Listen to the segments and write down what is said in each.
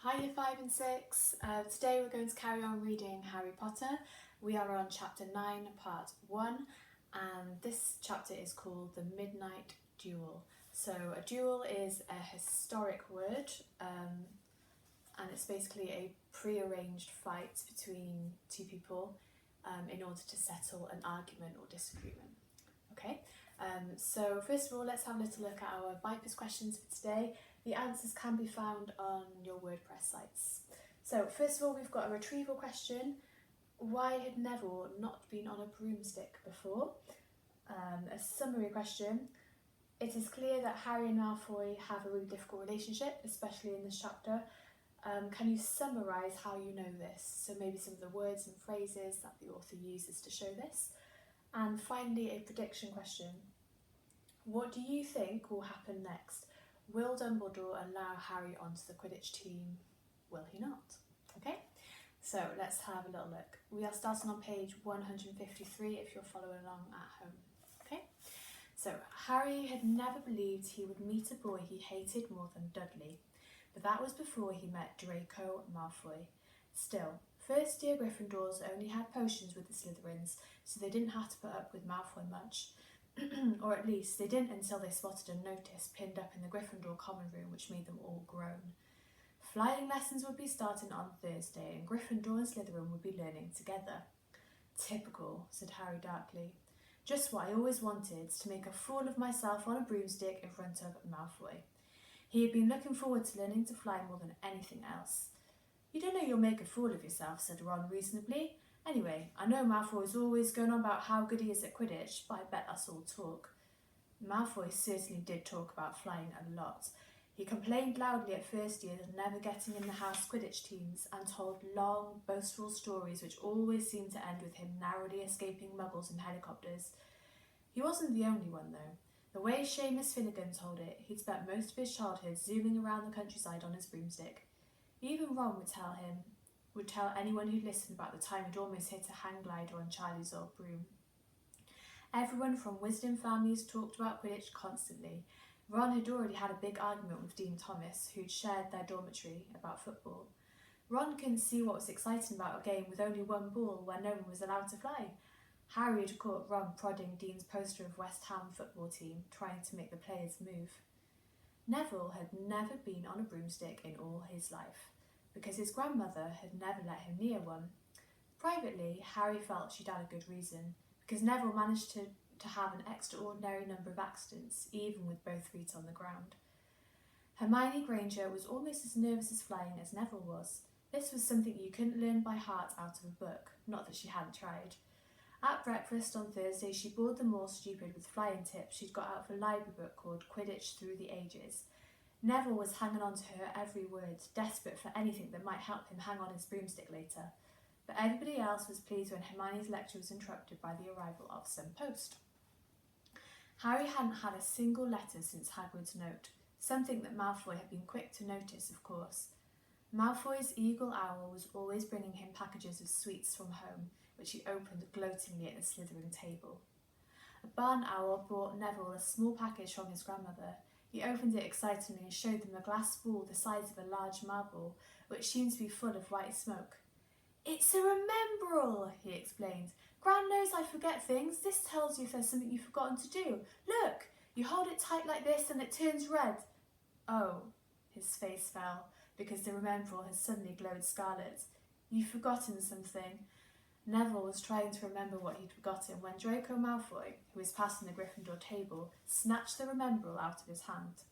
Hi Year 5 and 6. Today we're going to carry on reading Harry Potter. We are on chapter 9 part 1 and this chapter is called The Midnight Duel. So a duel is a historic word and it's basically a pre-arranged fight between two people in order to settle an argument or disagreement. Okay, so first of all let's have a little look at our Vipers questions for today. The answers can be found on your WordPress sites. So first of all, we've got a retrieval question. Why had Neville not been on a broomstick before? A summary question. It is clear that Harry and Malfoy have a really difficult relationship, especially in this chapter. Can you summarise how you know this? So maybe some of the words and phrases that the author uses to show this. And finally, a prediction question. What do you think will happen next? Will Dumbledore allow Harry onto the Quidditch team? Will he not? Okay, so let's have a little look. We are starting on page 153 if you're following along at home. Okay, so Harry had never believed he would meet a boy he hated more than Dudley, but that was before he met Draco Malfoy. Still, first year Gryffindors only had potions with the Slytherins, so they didn't have to put up with Malfoy much. Or at least they didn't until they spotted a notice pinned up in the Gryffindor common room which made them all groan. Flying lessons would be starting on Thursday and Gryffindor and Slytherin would be learning together. Typical, said Harry darkly. Just what I always wanted, to make a fool of myself on a broomstick in front of Malfoy. He had been looking forward to learning to fly more than anything else. You don't know you'll make a fool of yourself, said Ron reasonably. Anyway, I know Malfoy's always going on about how good he is at Quidditch, but I bet that's all talk. Malfoy certainly did talk about flying a lot. He complained loudly at first year of never getting in the house Quidditch teams and told long, boastful stories which always seemed to end with him narrowly escaping muggles in helicopters. He wasn't the only one though. The way Seamus Finnegan told it, he'd spent most of his childhood zooming around the countryside on his broomstick. Even Ron would tell anyone who'd listened about the time he'd almost hit a hang glider on Charlie's old broom. Everyone from Wisdom families talked about Quidditch constantly. Ron had already had a big argument with Dean Thomas, who'd shared their dormitory, about football. Ron couldn't see what was exciting about a game with only one ball where no one was allowed to fly. Harry had caught Ron prodding Dean's poster of West Ham football team, trying to make the players move. Neville had never been on a broomstick in all his life, because his grandmother had never let him near one. Privately, Harry felt she'd had a good reason, because Neville managed to have an extraordinary number of accidents, even with both feet on the ground. Hermione Granger was almost as nervous as flying as Neville was. This was something you couldn't learn by heart out of a book, not that she hadn't tried. At breakfast on Thursday, she bored them all stupid with flying tips she'd got out of a library book called Quidditch Through the Ages. Neville was hanging on to her every word, desperate for anything that might help him hang on his broomstick later. But everybody else was pleased when Hermione's lecture was interrupted by the arrival of some post. Harry hadn't had a single letter since Hagrid's note, something that Malfoy had been quick to notice, of course. Malfoy's eagle owl was always bringing him packages of sweets from home, which he opened gloatingly at the Slytherin table. A barn owl brought Neville a small package from his grandmother. He opened it excitedly and showed them a glass ball the size of a large marble, which seemed to be full of white smoke. "It's a remembrall," he explained. "Gran knows I forget things. This tells you if there's something you've forgotten to do. Look, you hold it tight like this and it turns red." Oh, his face fell, because the remembrall had suddenly glowed scarlet. "You've forgotten something." Neville was trying to remember what he'd forgotten when Draco Malfoy, who was passing the Gryffindor table, snatched the remembrall out of his hand.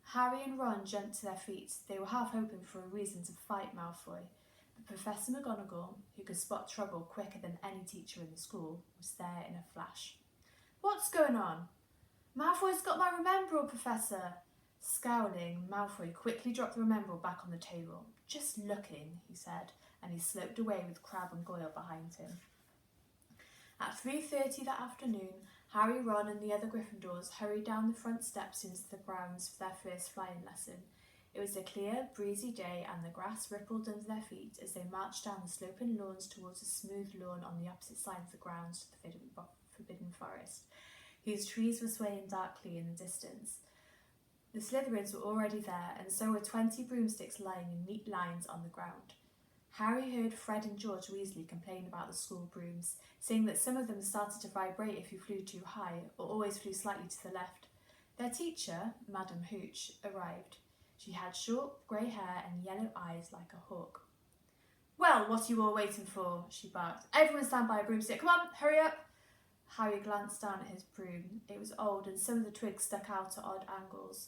Harry and Ron jumped to their feet. They were half hoping for a reason to fight Malfoy, but Professor McGonagall, who could spot trouble quicker than any teacher in the school, was there in a flash. "What's going on?" "Malfoy's got my remembrall, Professor." Scowling, Malfoy quickly dropped the remembrall back on the table. "Just looking," he said, and he sloped away with Crabbe and Goyle behind him. At 3:30 that afternoon, Harry, Ron and the other Gryffindors hurried down the front steps into the grounds for their first flying lesson. It was a clear, breezy day and the grass rippled under their feet as they marched down the sloping lawns towards a smooth lawn on the opposite side of the grounds to the Forbidden Forest, whose trees were swaying darkly in the distance. The Slytherins were already there, and so were 20 broomsticks lying in neat lines on the ground. Harry heard Fred and George Weasley complain about the school brooms, saying that some of them started to vibrate if you flew too high, or always flew slightly to the left. Their teacher, Madam Hooch, arrived. She had short grey hair and yellow eyes like a hawk. "Well, what are you all waiting for?" she barked. "Everyone stand by a broomstick. Come on, hurry up." Harry glanced down at his broom. It was old, and some of the twigs stuck out at odd angles.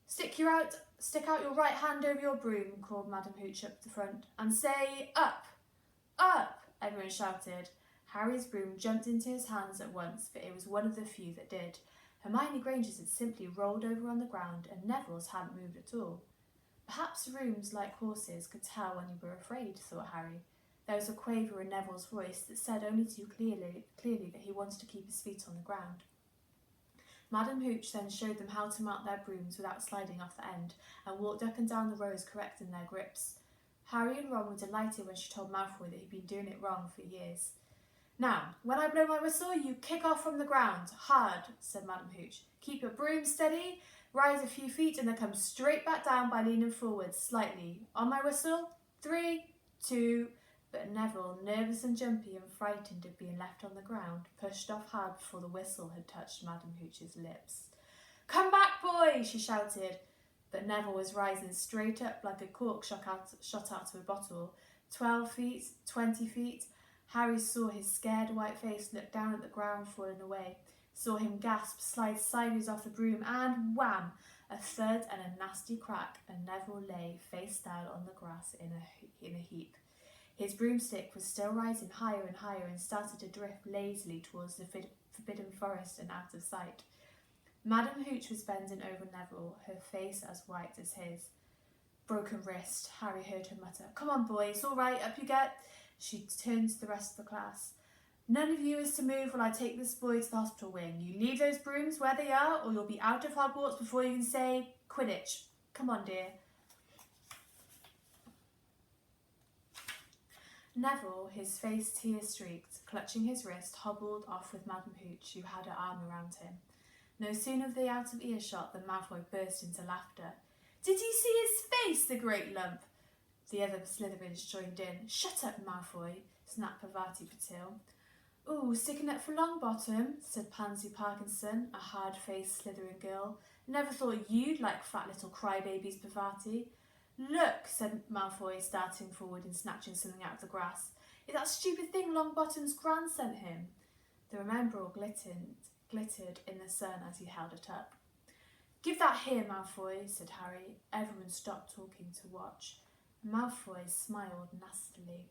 Stick out your right hand over your broom," called Madam Hooch up the front, "and say, 'Up! Up!'" everyone shouted. Harry's broom jumped into his hands at once, but it was one of the few that did. Hermione Granger's had simply rolled over on the ground, and Neville's hadn't moved at all. Perhaps rooms, like horses, could tell when you were afraid, thought Harry. There was a quaver in Neville's voice that said only too clearly that he wanted to keep his feet on the ground. Madam Hooch then showed them how to mount their brooms without sliding off the end, and walked up and down the rows correcting their grips. Harry and Ron were delighted when she told Malfoy that he'd been doing it wrong for years. "Now, when I blow my whistle, you kick off from the ground, hard," said Madam Hooch. "Keep your broom steady, rise a few feet, and then come straight back down by leaning forward slightly. On my whistle, 3, 2... But Neville, nervous and jumpy and frightened of being left on the ground, pushed off hard before the whistle had touched Madam Hooch's lips. "Come back, boy!" she shouted. But Neville was rising straight up like a cork shot out of a bottle. 12 feet, 20 feet. Harry saw his scared white face look down at the ground falling away, saw him gasp, slide sideways off the broom, and wham! A thud and a nasty crack, and Neville lay face down on the grass in a heap. His broomstick was still rising higher and higher and started to drift lazily towards the forbidden forest and out of sight. Madam Hooch was bending over Neville, her face as white as his. "Broken wrist," Harry heard her mutter. "Come on, boy, it's all right, up you get." She turned to the rest of the class. "None of you is to move while I take this boy to the hospital wing. You leave those brooms where they are, or you'll be out of Hogwarts before you can say Quidditch. Come on, dear." Neville, his face tear-streaked, clutching his wrist, hobbled off with Madam Hooch, who had her arm around him. No sooner were they out of earshot than Malfoy burst into laughter. "Did you see his face, the great lump?" The other Slytherins joined in. "Shut up, Malfoy," snapped Parvati Patil. "Ooh, sticking up for Longbottom," said Pansy Parkinson, a hard-faced Slytherin girl. "Never thought you'd like fat little crybabies, Parvati." "Look," said Malfoy, starting forward and snatching something out of the grass. "It's that stupid thing Longbottom's gran sent him." The remembrall glittered in the sun as he held it up. "Give that here, Malfoy," said Harry. Everyone stopped talking to watch. Malfoy smiled nastily.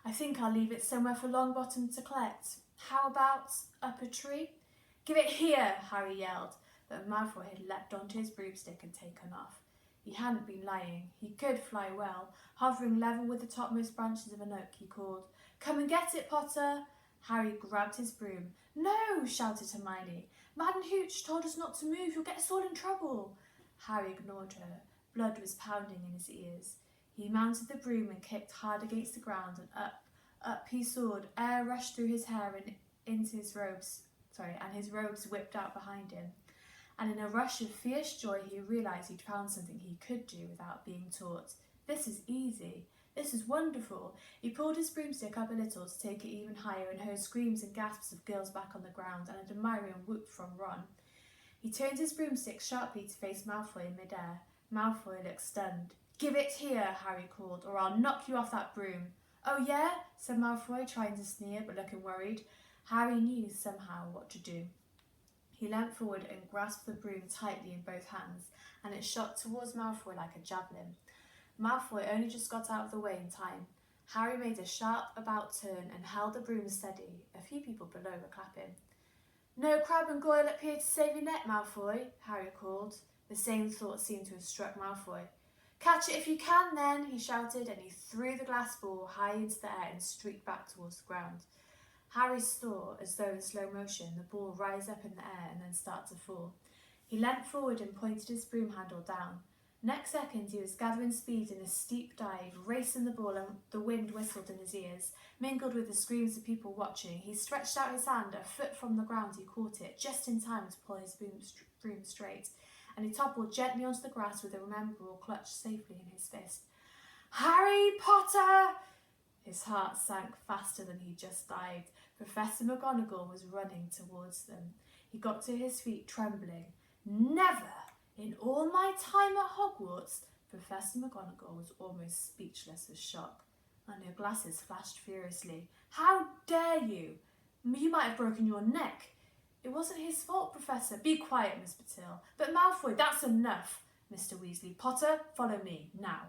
"I think I'll leave it somewhere for Longbottom to collect. How about up a tree?" "Give it here," Harry yelled, but Malfoy had leapt onto his broomstick and taken off. He hadn't been lying. He could fly well. Hovering level with the topmost branches of an oak, he called, "Come and get it, Potter." Harry grabbed his broom. "No!" shouted Hermione. "Madam Hooch told us not to move. You'll get us all in trouble." Harry ignored her. Blood was pounding in his ears. He mounted the broom and kicked hard against the ground, and up he soared. Air rushed through his hair and into his robes. And his robes whipped out behind him. And in a rush of fierce joy, he realised he'd found something he could do without being taught. This is easy. This is wonderful. He pulled his broomstick up a little to take it even higher and heard screams and gasps of girls back on the ground and an admiring whoop from Ron. He turned his broomstick sharply to face Malfoy in midair. Malfoy looked stunned. "Give it here," Harry called, "or I'll knock you off that broom." "Oh, yeah?" said Malfoy, trying to sneer but looking worried. Harry knew somehow what to do. He leant forward and grasped the broom tightly in both hands, and it shot towards Malfoy like a javelin. Malfoy only just got out of the way in time. Harry made a sharp about turn and held the broom steady. A few people below were clapping. "No Crabbe and Goyle up here to save your neck, Malfoy," Harry called. The same thought seemed to have struck Malfoy. "Catch it if you can, then," he shouted, and he threw the glass ball high into the air and streaked back towards the ground. Harry saw, as though in slow motion, the ball rise up in the air and then start to fall. He leant forward and pointed his broom handle down. Next second, he was gathering speed in a steep dive, racing the ball, and the wind whistled in his ears, mingled with the screams of people watching. He stretched out his hand. A foot from the ground, he caught it, just in time to pull his broom straight. and he toppled gently onto the grass with the Rememberall clutched safely in his fist. Harry Potter! His heart sank faster than he'd just dived. Professor McGonagall was running towards them. He got to his feet, trembling. Never, in all my time at Hogwarts, Professor McGonagall was almost speechless with shock, and her glasses flashed furiously. How dare you? You might have broken your neck. It wasn't his fault, Professor. Be quiet, Miss Patil. But Malfoy, that's enough. Mr. Weasley, Potter, follow me, now.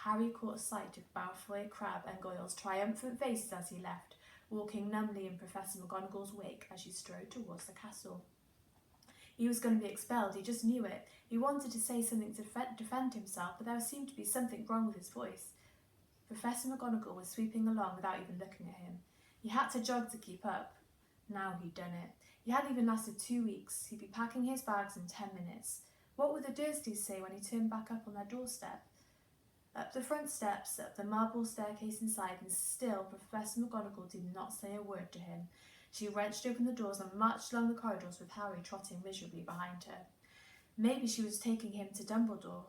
Harry caught sight of Malfoy, Crabbe and Goyle's triumphant faces as he left, walking numbly in Professor McGonagall's wake as she strode towards the castle. He was going to be expelled, he just knew it. He wanted to say something to defend himself, but there seemed to be something wrong with his voice. Professor McGonagall was sweeping along without even looking at him. He had to jog to keep up. Now he'd done it. He hadn't even lasted 2 weeks. He'd be packing his bags in 10 minutes. What would the Dursleys say when he turned back up on their doorstep? Up the front steps, up the marble staircase inside, and still Professor McGonagall did not say a word to him. She wrenched open the doors and marched along the corridors with Harry trotting miserably behind her. Maybe she was taking him to Dumbledore.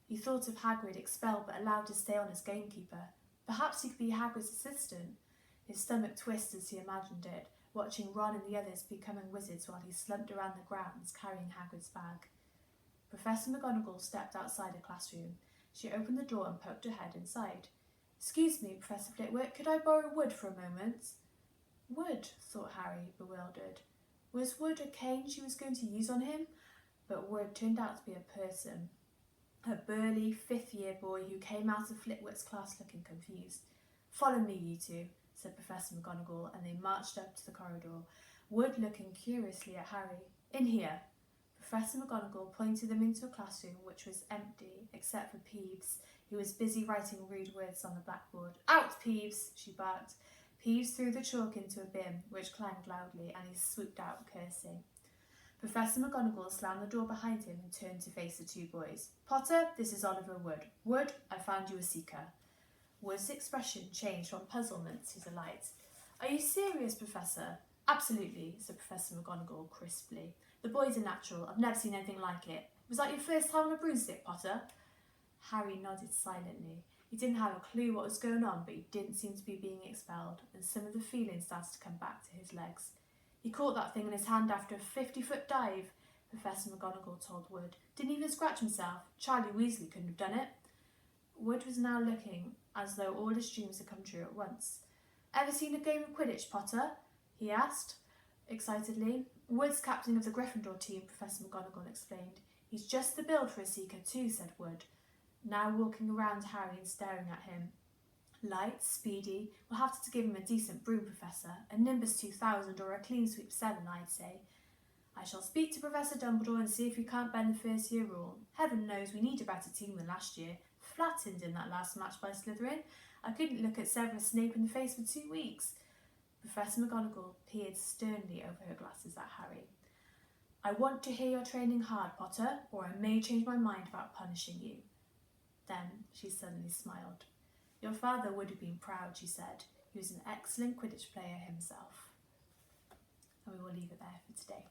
He thought of Hagrid expelled but allowed to stay on as gamekeeper. Perhaps he could be Hagrid's assistant. His stomach twisted as he imagined it, watching Ron and the others becoming wizards while he slumped around the grounds carrying Hagrid's bag. Professor McGonagall stepped outside a classroom. She opened the door and poked her head inside. Excuse me, Professor Flitwick, could I borrow wood for a moment? Wood, thought Harry, bewildered. Was wood a cane she was going to use on him? But wood turned out to be a person. A burly, fifth-year boy who came out of Flitwick's class looking confused. Follow me, you two, said Professor McGonagall, and they marched up to the corridor, Wood looking curiously at Harry. In here. Professor McGonagall pointed them into a classroom which was empty, except for Peeves, who was busy writing rude words on the blackboard. Out, Peeves, she barked. Peeves threw the chalk into a bin, which clanged loudly, and he swooped out, cursing. Professor McGonagall slammed the door behind him and turned to face the two boys. Potter, this is Oliver Wood. Wood, I found you a seeker. Wood's expression changed from puzzlement to delight. Are you serious, Professor? Absolutely, said Professor McGonagall crisply. The boy's a natural. I've never seen anything like it. Was that your first time on a broomstick, Potter? Harry nodded silently. He didn't have a clue what was going on, but he didn't seem to be being expelled, and some of the feeling started to come back to his legs. He caught that thing in his hand after a 50-foot dive, Professor McGonagall told Wood. Didn't even scratch himself. Charlie Weasley couldn't have done it. Wood was now looking as though all his dreams had come true at once. Ever seen a game of Quidditch, Potter? He asked, excitedly. Wood's captain of the Gryffindor team, Professor McGonagall explained. He's just the build for a seeker too, said Wood, now walking around Harry and staring at him. Light, speedy, we'll have to give him a decent broom, Professor. A Nimbus 2000 or a Clean Sweep 7, I'd say. I shall speak to Professor Dumbledore and see if we can't bend the first year rule. Heaven knows we need a better team than last year. Flattened in that last match by Slytherin. I couldn't look at Severus Snape in the face for 2 weeks. Professor McGonagall peered sternly over her glasses at Harry. I want to hear your training hard, Potter, or I may change my mind about punishing you. Then she suddenly smiled. Your father would have been proud, she said. He was an excellent Quidditch player himself. And we will leave it there for today.